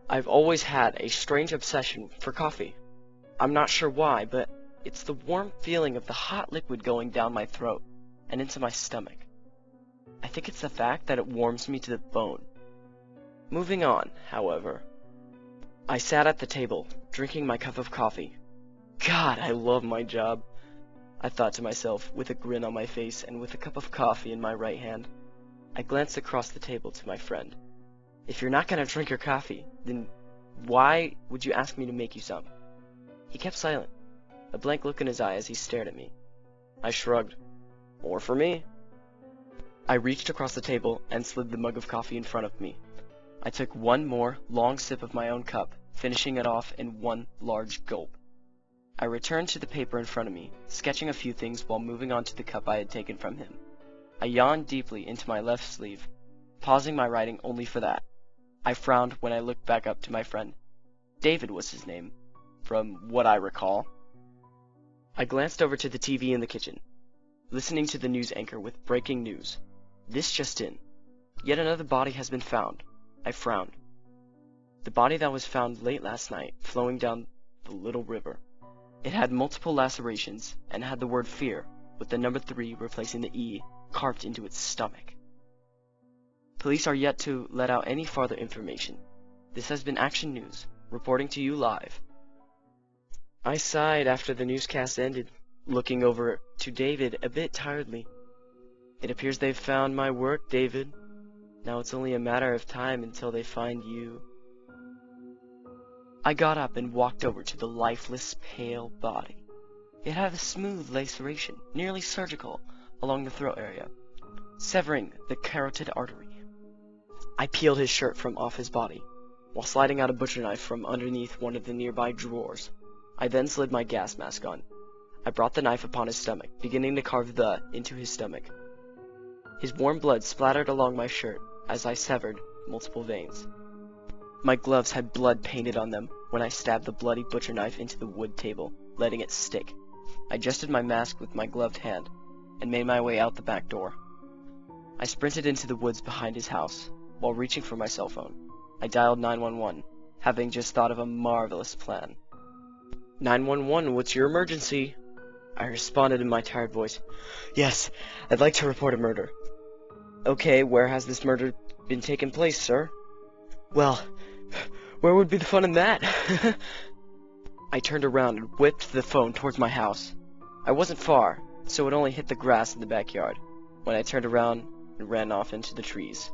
I've always had a strange obsession for coffee. I'm not sure why, but it's the warm feeling of the hot liquid going down my throat and into my stomach. I think it's the fact that it warms me to the bone. Moving on, however. I sat at the table, drinking my cup of coffee. God, I love my job, I thought to myself, with a grin on my face and with a cup of coffee in my right hand. I glanced across the table to my friend. If you're not gonna drink your coffee, then why would you ask me to make you some? He kept silent, a blank look in his eye as he stared at me. I shrugged. More for me. I reached across the table and slid the mug of coffee in front of me. I took one more long sip of my own cup, finishing it off in one large gulp. I returned to the paper in front of me, sketching a few things while moving on to the cup I had taken from him. I yawned deeply into my left sleeve, pausing my writing only for that. I frowned when I looked back up to my friend. David was his name, from what I recall. I glanced over to the TV in the kitchen, listening to the news anchor with breaking news. This just in. Yet another body has been found. I frowned. The body that was found late last night, flowing down the little river. It had multiple lacerations, and had the word fear, with the number 3 replacing the E, carved into its stomach. Police are yet to let out any further information. This has been Action News, reporting to you live. I sighed after the newscast ended, looking over to David a bit tiredly. It appears they've found my work, David. Now it's only a matter of time until they find you. I got up and walked over to the lifeless, pale body. It had a smooth laceration, nearly surgical, along the throat area, severing the carotid artery. I peeled his shirt from off his body, while sliding out a butcher knife from underneath one of the nearby drawers. I then slid my gas mask on. I brought the knife upon his stomach, beginning to carve the into his stomach. His warm blood splattered along my shirt as I severed multiple veins. My gloves had blood painted on them when I stabbed the bloody butcher knife into the wood table, letting it stick. I adjusted my mask with my gloved hand, and made my way out the back door. I sprinted into the woods behind his house, while reaching for my cell phone. I dialed 911, having just thought of a marvelous plan. 911, what's your emergency? I responded in my tired voice. Yes, I'd like to report a murder. Okay, where has this murder been taking place, sir? Well, where would be the fun in that? I turned around and whipped the phone towards my house. I wasn't far, so it only hit the grass in the backyard, when I turned around and ran off into the trees.